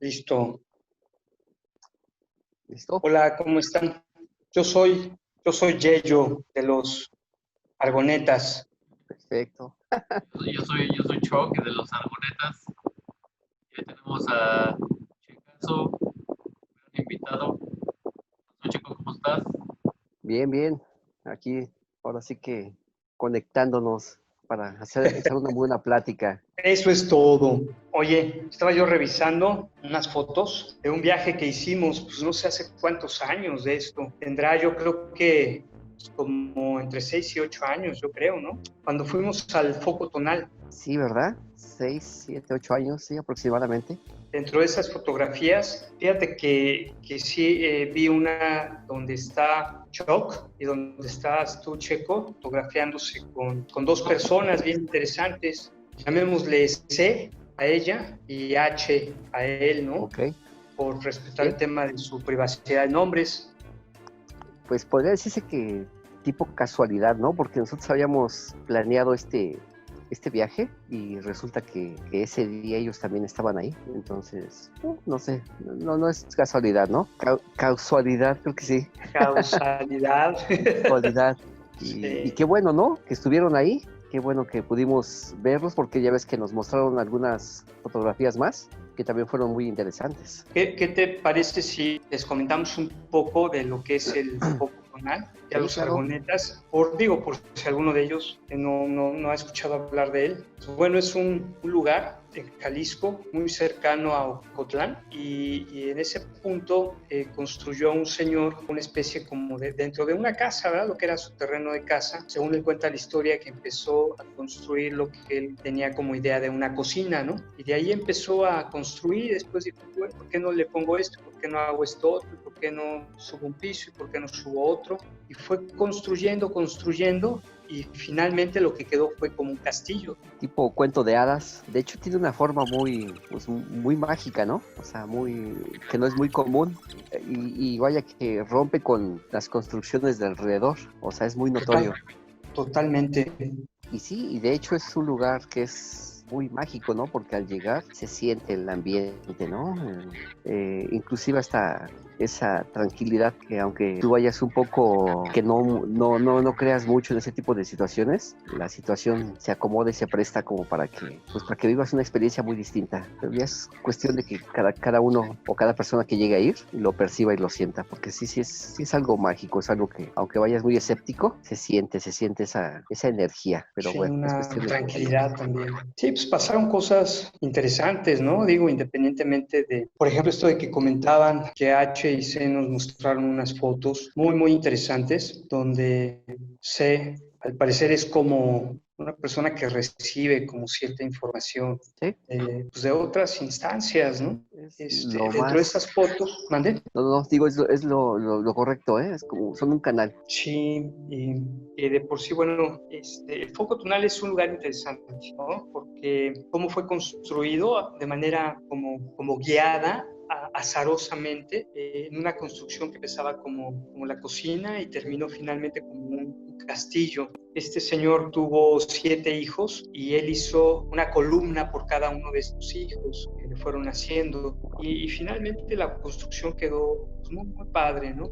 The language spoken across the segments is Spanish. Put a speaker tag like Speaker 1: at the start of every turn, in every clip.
Speaker 1: Listo.
Speaker 2: ¿Listo?
Speaker 1: Hola, ¿cómo están? Yo soy, yo soy Yeyo de los Argonetas.
Speaker 2: Perfecto.
Speaker 3: Yo soy Chuck de los Argonetas. Y hoy tenemos a Checazo, un invitado. Hola, Checo, ¿cómo estás?
Speaker 2: Bien, bien. Aquí, ahora sí que conectándonos para echar una buena plática.
Speaker 1: Eso es todo. Oye, estaba yo revisando unas fotos de un viaje que hicimos, pues no sé hace cuántos años de esto. Tendrá yo creo que como entre 6 y 8 años, yo creo, ¿no? Cuando fuimos al Foco Tonal.
Speaker 2: Sí, ¿verdad? 6, 7, 8 años, sí, aproximadamente.
Speaker 1: Dentro de esas fotografías, fíjate que sí vi una donde está Chuck y donde estás tú, Checo, fotografiándose con dos personas bien interesantes. Llamémosle C a ella y H a él, ¿no?
Speaker 2: Ok.
Speaker 1: Por respetar
Speaker 2: Sí.
Speaker 1: el tema de su privacidad de nombres.
Speaker 2: Pues podría decirse que tipo casualidad, ¿no? Porque nosotros habíamos planeado este viaje y resulta que ese día ellos también estaban ahí. Entonces, no sé, no es casualidad, ¿no? Causalidad, creo que sí.
Speaker 1: Causalidad.
Speaker 2: Casualidad.
Speaker 1: Sí.
Speaker 2: Y qué bueno, ¿no? Que estuvieron ahí. Qué bueno que pudimos verlos porque ya ves que nos mostraron algunas fotografías más que también fueron muy interesantes.
Speaker 1: ¿Qué te parece si les comentamos un poco de lo que es el Foco Tonal y a
Speaker 2: Sí,
Speaker 1: los
Speaker 2: claro.
Speaker 1: Argonetas? Por si alguno de ellos no ha escuchado hablar de él. Bueno, es un lugar en Jalisco muy cercano a Ocotlán y en ese punto construyó un señor una especie como dentro de una casa, ¿verdad? Lo que era su terreno de casa. Según él cuenta la historia, que empezó a construir lo que él tenía como idea de una cocina, ¿no? Y de ahí empezó a construir. Después dijo, bueno, ¿por qué no le pongo esto? ¿Por qué no hago esto otro? ¿Por qué no subo un piso? ¿Y por qué no subo otro? Y fue construyendo y finalmente lo que quedó fue como un castillo.
Speaker 2: Tipo cuento de hadas. De hecho tiene una forma muy, pues, muy mágica, ¿no? O sea, que no es muy común. Y vaya que rompe con las construcciones de alrededor. O sea, es muy notorio.
Speaker 1: Totalmente.
Speaker 2: Y sí, y de hecho es un lugar que es muy mágico, ¿no? Porque al llegar se siente el ambiente, ¿no? Inclusive hasta esa tranquilidad que aunque tú vayas un poco, que no creas mucho en ese tipo de situaciones, la situación se acomoda y se presta como para que vivas una experiencia muy distinta. Pero ya es cuestión de que cada uno o cada persona que llegue a ir lo perciba y lo sienta, porque sí es algo mágico, es algo que aunque vayas muy escéptico, se siente esa energía. Pero
Speaker 1: Sí,
Speaker 2: bueno, es
Speaker 1: una
Speaker 2: cuestión de
Speaker 1: tranquilidad también. Sí, pues pasaron cosas interesantes, ¿no? Digo, independientemente de, por ejemplo, esto de que comentaban que H y C nos mostraron unas fotos muy interesantes, donde C, al parecer, es como una persona que recibe como cierta información
Speaker 2: Sí,
Speaker 1: pues de otras instancias, ¿no?
Speaker 2: es lo
Speaker 1: Dentro de
Speaker 2: más.
Speaker 1: esas fotos, ¿mandé?
Speaker 2: No, digo, es lo correcto, ¿eh? Es como, son un canal.
Speaker 1: Sí, y de por sí, bueno, el Foco Tonal es un lugar interesante, ¿no? Porque cómo fue construido de manera como guiada, azarosamente, en una construcción que empezaba como la cocina y terminó finalmente como un castillo. Este señor tuvo 7 hijos y él hizo una columna por cada uno de estos hijos que le fueron haciendo y finalmente la construcción quedó pues, muy padre, ¿no?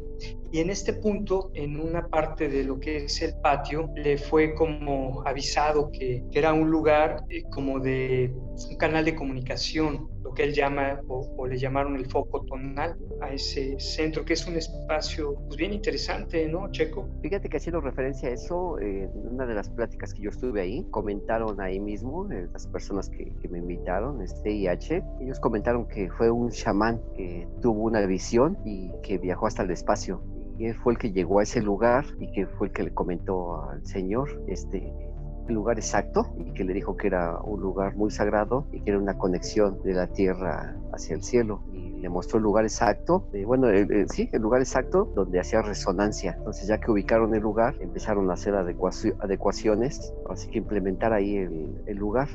Speaker 1: Y en este punto, en una parte de lo que es el patio, le fue como avisado que era un lugar como de un canal de comunicación, lo que él llama o le llamaron el foco tonal a ese centro, que es un espacio pues, bien interesante, ¿no, Checo?
Speaker 2: Fíjate que haciendo referencia a eso, en una de las pláticas que yo estuve ahí, comentaron ahí mismo, las personas que me invitaron, IH, ellos comentaron que fue un chamán que tuvo una visión y que viajó hasta el espacio. Y él fue el que llegó a ese lugar y que fue el que le comentó al señor el lugar exacto y que le dijo que era un lugar muy sagrado y que era una conexión de la tierra hacia el cielo. Y le mostró el lugar exacto, sí, el lugar exacto donde hacía resonancia. Entonces, ya que ubicaron el lugar, empezaron a hacer adecuaciones, así que implementar ahí el lugar.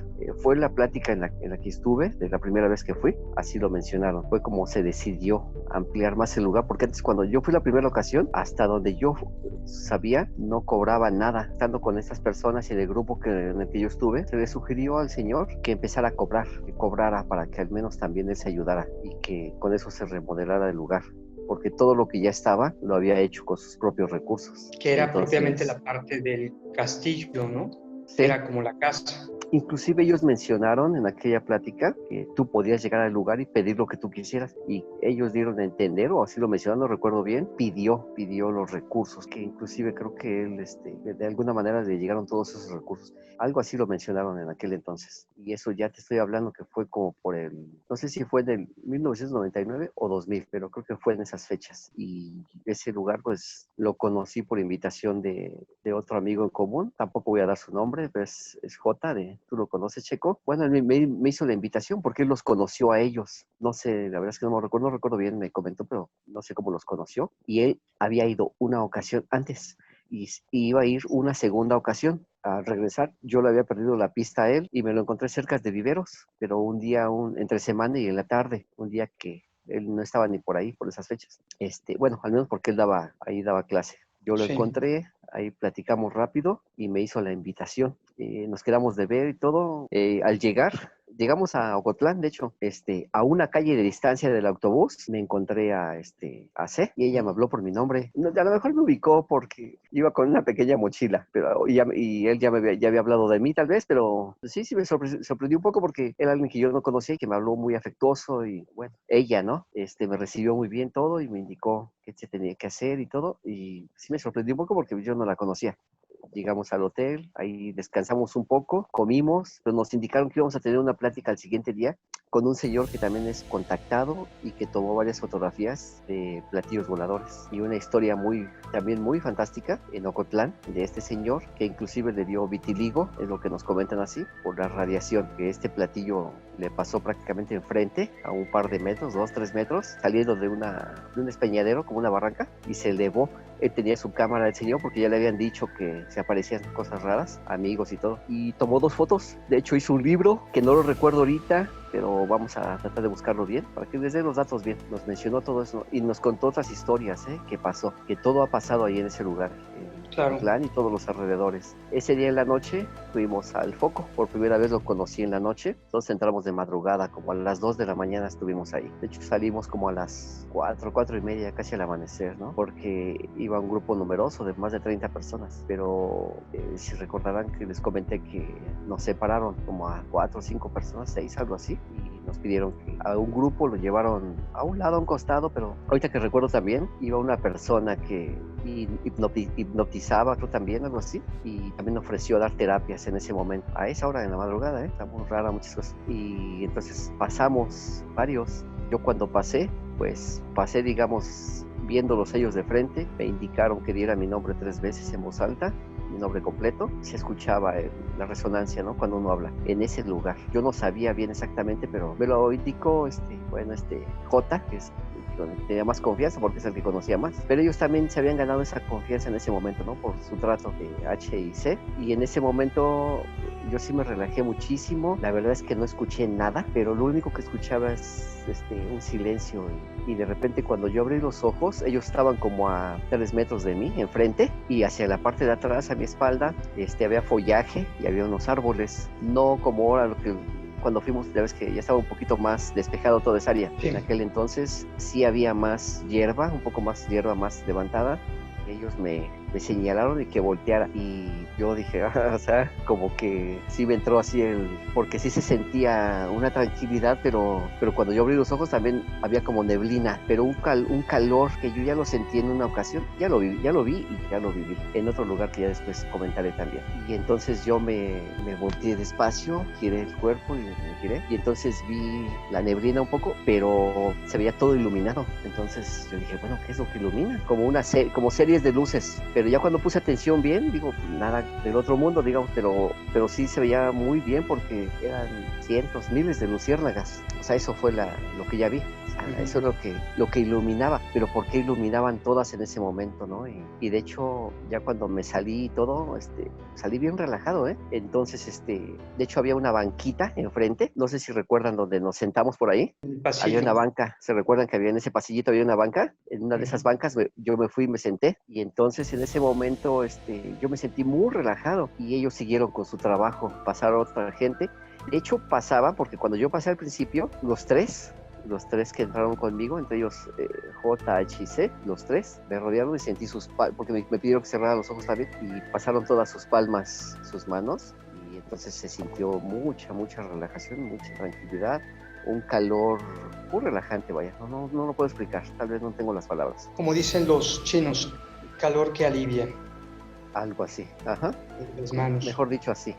Speaker 2: Fue la plática en la que estuve, de la primera vez que fui, así lo mencionaron. Fue como se decidió ampliar más el lugar, porque antes, cuando yo fui la primera ocasión, hasta donde yo sabía, no cobraba nada. Estando con estas personas y del grupo en el que yo estuve, se le sugirió al señor que empezara a cobrar, que cobrara para que al menos también él se ayudara y que con eso se remodelara el lugar, porque todo lo que ya estaba lo había hecho con sus propios recursos.
Speaker 1: Que era
Speaker 2: Entonces,
Speaker 1: propiamente la parte del castillo, ¿no?
Speaker 2: sí.
Speaker 1: Era como la casa.
Speaker 2: Inclusive ellos mencionaron en aquella plática que tú podías llegar al lugar y pedir lo que tú quisieras, y ellos dieron a entender, o así lo mencionaron, no recuerdo bien, pidió los recursos, que inclusive creo que él, de alguna manera le llegaron todos esos recursos. Algo así lo mencionaron en aquel entonces. Y eso ya te estoy hablando que fue como no sé si fue del 1999 o 2000, pero creo que fue en esas fechas. Y ese lugar pues lo conocí por invitación de otro amigo en común. Tampoco voy a dar su nombre, pero es J, ¿tú lo conoces, Checo? Bueno, él me hizo la invitación porque él los conoció a ellos. No sé, la verdad es que no recuerdo bien, me comentó, pero no sé cómo los conoció. Y él había ido una ocasión antes y iba a ir una segunda ocasión. Al regresar, yo le había perdido la pista a él y me lo encontré cerca de Viveros, pero un día, entre semana y en la tarde, un día que él no estaba ni por ahí, por esas fechas. Bueno, al menos porque él daba clase. Yo lo
Speaker 1: Sí.
Speaker 2: encontré, ahí platicamos rápido y me hizo la invitación. Nos quedamos de ver y todo. Al llegar, llegamos a Ocotlán, de hecho, a una calle de distancia del autobús, me encontré a C y ella me habló por mi nombre. No, a lo mejor me ubicó porque iba con una pequeña mochila, pero y él ya había hablado de mí tal vez, pero sí me sorprendió un poco porque era alguien que yo no conocía y que me habló muy afectuoso y bueno, ella, ¿no? Me recibió muy bien todo y me indicó qué se tenía que hacer y todo, y sí me sorprendió un poco porque yo no la conocía. Llegamos al hotel, ahí descansamos un poco, comimos, pero nos indicaron que íbamos a tener una plática al siguiente día con un señor que también es contactado y que tomó varias fotografías de platillos voladores. Y una historia también muy fantástica en Ocotlán de este señor, que inclusive le dio vitiligo, es lo que nos comentan así, por la radiación, que este platillo le pasó prácticamente enfrente, a un par de metros, 2-3 metros, saliendo de un despeñadero, como una barranca, y se elevó. Él tenía su cámara del señor porque ya le habían dicho que se aparecían cosas raras, amigos y todo. Y tomó 2 fotos. De hecho, hizo un libro que no lo recuerdo ahorita, pero vamos a tratar de buscarlo bien para que les dé los datos bien. Nos mencionó todo eso y nos contó otras historias que pasó, que todo ha pasado ahí en ese lugar,
Speaker 1: Claro.
Speaker 2: Ocotlán y todos los alrededores. Ese día en la noche fuimos al Foco, por primera vez lo conocí en la noche, entonces entramos de madrugada, como a las 2 de la mañana estuvimos ahí. De hecho salimos como a las 4:30, casi al amanecer, ¿no? Porque iba un grupo numeroso de más de 30 personas, pero si recordarán que les comenté que nos separaron como a 4 o 5 personas, 6, algo así, y nos pidieron que a un grupo lo llevaron a un lado, a un costado, pero ahorita que recuerdo también, iba una persona que hipnotizaba, creo también, algo así, y también ofreció dar terapias en ese momento, a esa hora de la madrugada, está muy rara muchas cosas, y entonces pasamos varios. Yo cuando pasé, digamos, viendo los sellos de frente, me indicaron que diera mi nombre 3 veces en voz alta, mi nombre completo, se escuchaba la resonancia, ¿no? Cuando uno habla en ese lugar. Yo no sabía bien exactamente, pero me lo indicó J, que es donde tenía más confianza porque es el que conocía más, pero ellos también se habían ganado esa confianza en ese momento, ¿no? Por su trato de H y C, y en ese momento yo sí me relajé muchísimo. La verdad es que no escuché nada, pero lo único que escuchaba es un silencio, y de repente cuando yo abrí los ojos, ellos estaban como a 3 metros de mí, enfrente, y hacia la parte de atrás, a mi espalda, había follaje y había unos árboles, no como ahora lo que cuando fuimos, ya ves que ya estaba un poquito más despejado toda esa área. Sí. En aquel entonces sí había más hierba, un poco más hierba más levantada, y ellos me señalaron y que volteara, y yo dije, o sea, como que sí me entró así porque sí se sentía una tranquilidad, pero cuando yo abrí los ojos también había como neblina, pero un calor que yo ya lo sentí en una ocasión, ya lo vi y ya lo viví en otro lugar que ya después comentaré también. Y entonces yo me volteé despacio, giré el cuerpo y me giré, y entonces vi la neblina un poco, pero se veía todo iluminado. Entonces yo dije, bueno, ¿qué es lo que ilumina? Como series de luces, pero pero ya cuando puse atención bien, digo, nada del otro mundo, digamos, pero sí se veía muy bien porque eran cientos, miles de luciérnagas. O sea, eso fue lo que ya vi. O sea, eso es lo que iluminaba, pero ¿por qué iluminaban todas en ese momento, no? Y de hecho, ya cuando me salí y todo, salí bien relajado, ¿eh? Entonces, de hecho había una banquita enfrente, no sé si recuerdan donde nos sentamos por ahí.
Speaker 1: El pasillo.
Speaker 2: Había una banca, ¿se recuerdan que había en ese pasillito había una banca? En una de esas bancas yo me fui y me senté, y entonces en ese momento yo me sentí muy relajado y ellos siguieron con su trabajo, pasaron otra gente. De hecho pasaba, porque cuando yo pasé al principio, los tres que entraron conmigo, entre ellos J, H y C, los tres, me rodearon y sentí sus palmas, porque me pidieron que cerrara los ojos también, y pasaron todas sus palmas, sus manos, y entonces se sintió mucha relajación, mucha tranquilidad, un calor muy relajante, vaya, no lo puedo explicar, tal vez no tengo las palabras.
Speaker 1: Como dicen los chinos, calor que alivia.
Speaker 2: Algo así, ajá.
Speaker 1: Las manos.
Speaker 2: Mejor dicho así.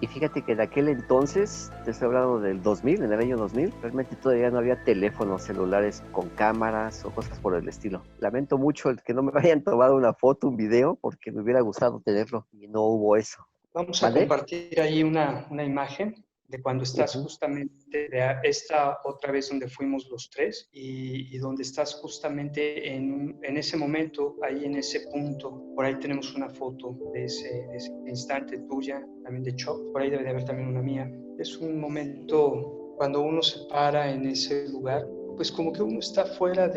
Speaker 2: Y fíjate que de aquel entonces, te estoy hablando del 2000, en el año 2000, realmente todavía no había teléfonos celulares con cámaras o cosas por el estilo. Lamento mucho el que no me hayan tomado una foto, un video, porque me hubiera gustado tenerlo y no hubo eso.
Speaker 1: Vamos a compartir ahí una imagen de cuando estás justamente, de esta otra vez donde fuimos los tres, y donde estás justamente en ese momento, ahí en ese punto. Por ahí tenemos una foto de ese instante tuya, también de Choc. Por ahí debe de haber también una mía. Es un momento cuando uno se para en ese lugar, pues como que uno está fuera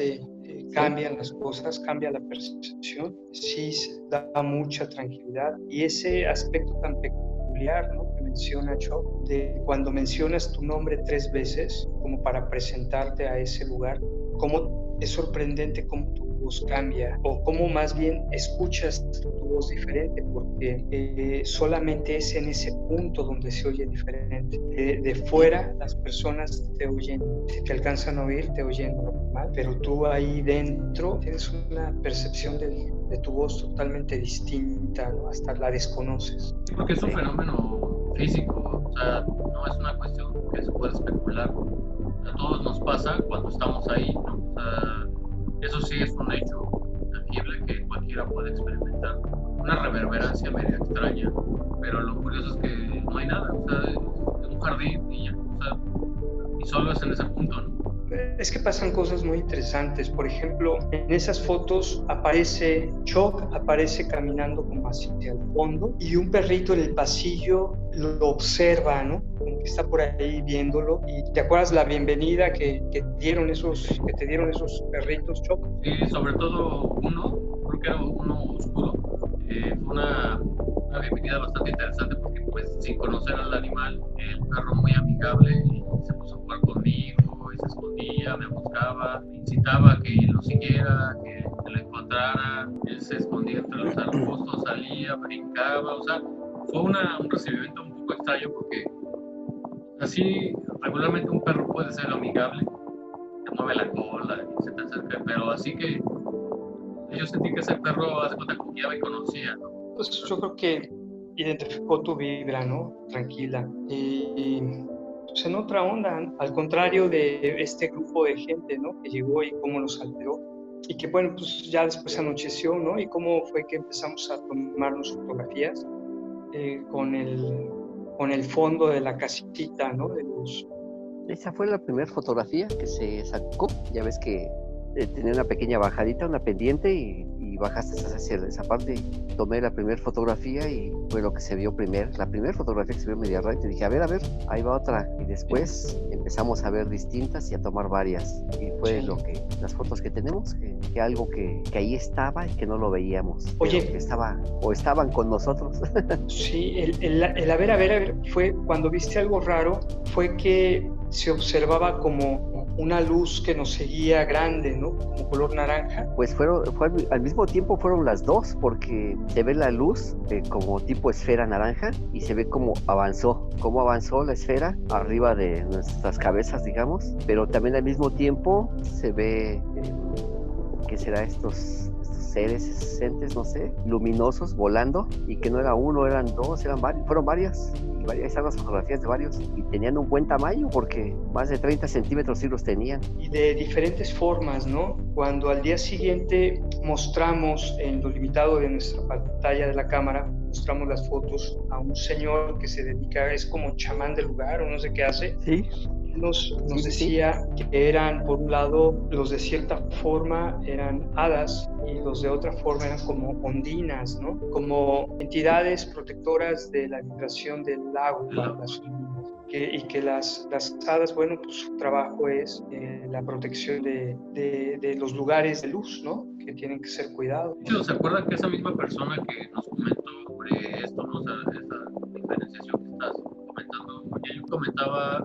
Speaker 1: cambian las cosas, cambia la percepción, sí da mucha tranquilidad, y ese aspecto tan peculiar, ¿no?, que menciona Choc, de cuando mencionas tu nombre 3 veces como para presentarte a ese lugar, cómo es sorprendente cómo tu voz cambia, o cómo más bien escuchas tu voz diferente, porque solamente es en ese punto donde se oye diferente. De fuera las personas te oyen, si te alcanzan a oír, te oyen normal, pero tú ahí dentro tienes una percepción de tu voz totalmente distinta, ¿no? Hasta la desconoces.
Speaker 3: Sí, porque es un fenómeno físico, o sea, no es una cuestión que se puede especular. A todos nos pasa cuando estamos ahí, ¿no? O sea, eso sí es un hecho tangible que cualquiera puede experimentar. Una reverberancia medio extraña, pero lo curioso es que no hay nada, o sea, es un jardín y ya, o sea, y solo es en ese punto, ¿no?
Speaker 1: Es que pasan cosas muy interesantes. Por ejemplo, en esas fotos aparece Choc, aparece caminando como hacia el fondo, y un perrito en el pasillo lo observa, ¿no? Como que está por ahí viéndolo. ¿Y te acuerdas la bienvenida que te dieron esos perritos, Choc?
Speaker 3: Sí, sobre todo uno, creo que era uno oscuro. Fue una bienvenida bastante interesante porque, pues, sin conocer al animal, el perro muy amigable y se puso a jugar conmigo y se escondía, me buscaba, me incitaba a que lo siguiera, que lo encontrara. Él se escondía entre los arbustos, salía, brincaba, o sea, fue un recibimiento un poco extraño porque así regularmente un perro puede ser amigable, te mueve la cola y se te acerca, pero así que yo sentí que ese perro hace cuenta que ya me conocía, ¿no?
Speaker 1: Pues yo creo que identificó tu vibra, ¿no? Tranquila. Y pues en otra onda, ¿no? Al contrario de este grupo de gente, ¿no?, que llegó y cómo nos alteró. Y que bueno, pues ya después anocheció, ¿no? Y cómo fue que empezamos a tomarnos fotografías con el fondo de la casita, ¿no?, de luz.
Speaker 2: Esa fue la primera fotografía que se sacó. Ya ves que tenía una pequeña bajadita, una pendiente, y bajaste hacia esa parte. Tomé la primera fotografía y fue lo que se vio primero. La primera fotografía que se vio media rara, y te dije, a ver, ahí va otra. Y después empezamos a ver distintas y a tomar varias. Y fue las fotos que tenemos, que algo que ahí estaba y que no lo veíamos.
Speaker 1: Oye,
Speaker 2: que estaban con nosotros.
Speaker 1: Sí, el a ver, fue cuando viste algo raro, fue que se observaba como una luz que nos seguía grande, ¿no? Como color naranja.
Speaker 2: Pues fue al mismo tiempo fueron las dos, porque se ve la luz como tipo esfera naranja y se ve cómo avanzó la esfera arriba de nuestras cabezas, digamos, pero también al mismo tiempo se ve ¿qué será? Estos seres, entes, no sé, luminosos, volando, y que no era uno, eran dos, eran varios, fueron varias. Ahí están las fotografías de varios, y tenían un buen tamaño, porque más de 30 centímetros sí los tenían.
Speaker 1: Y de diferentes formas, ¿no? Cuando al día siguiente mostramos en lo limitado de nuestra pantalla de la cámara, mostramos las fotos a un señor que se dedica, es como chamán del lugar o no sé qué hace.
Speaker 2: Sí.
Speaker 1: Nos decía que eran, por un lado, los de cierta forma eran hadas y los de otra forma eran como ondinas, ¿no? Como entidades protectoras de la vibración del agua, las ondinas. Y que las hadas, bueno, pues su trabajo es la protección de los lugares de luz, ¿no? Que tienen que ser cuidados.
Speaker 3: ¿Se acuerdan que esa misma persona que nos comentó sobre esto, ¿no? O sea, esa diferenciación que estás comentando, ella comentaba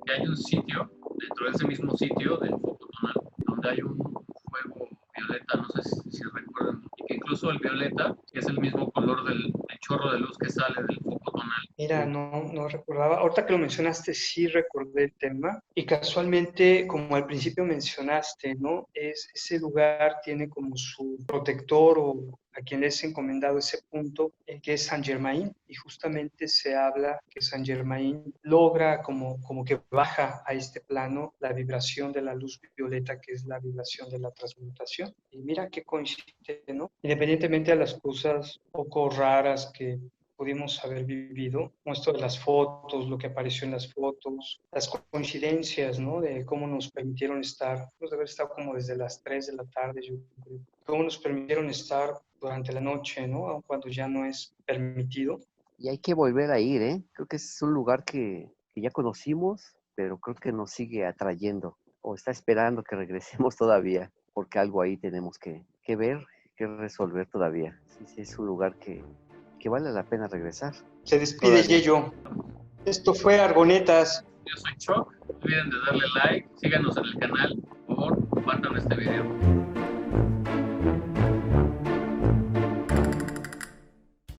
Speaker 3: que hay un sitio, dentro de ese mismo sitio del foco tonal, donde hay un fuego violeta, no sé si recuerdan, y que incluso el violeta, que es el mismo color del chorro de luz que sale del foco tonal.
Speaker 1: Mira, no recordaba. Ahorita que lo mencionaste, sí recordé el tema. Y casualmente, como al principio mencionaste, ¿no? Ese lugar tiene como su protector o a quien es encomendado ese punto, que es Saint Germain. Y justamente se habla que Saint Germain logra como que baja a este plano la vibración de la luz violeta, que es la vibración de la transmutación. Y mira qué coincide, ¿no? Independientemente de las cosas poco raras que pudimos haber vivido, como esto de las fotos, lo que apareció en las fotos, las coincidencias, ¿no? De cómo nos permitieron estar, de haber estado como desde las 3 de la tarde, yo creo, cómo nos permitieron estar durante la noche, ¿no? Aun cuando ya no es permitido.
Speaker 2: Y hay que volver a ir, ¿eh? Creo que es un lugar que ya conocimos, pero creo que nos sigue atrayendo, o está esperando que regresemos todavía, porque algo ahí tenemos que ver, que resolver todavía. Sí, es un lugar que vale la pena regresar.
Speaker 1: Se despide Yeyo. Esto fue Argonetas.
Speaker 3: Yo soy Choc. No olviden de darle like, síganos en el canal, por favor, compartan este video.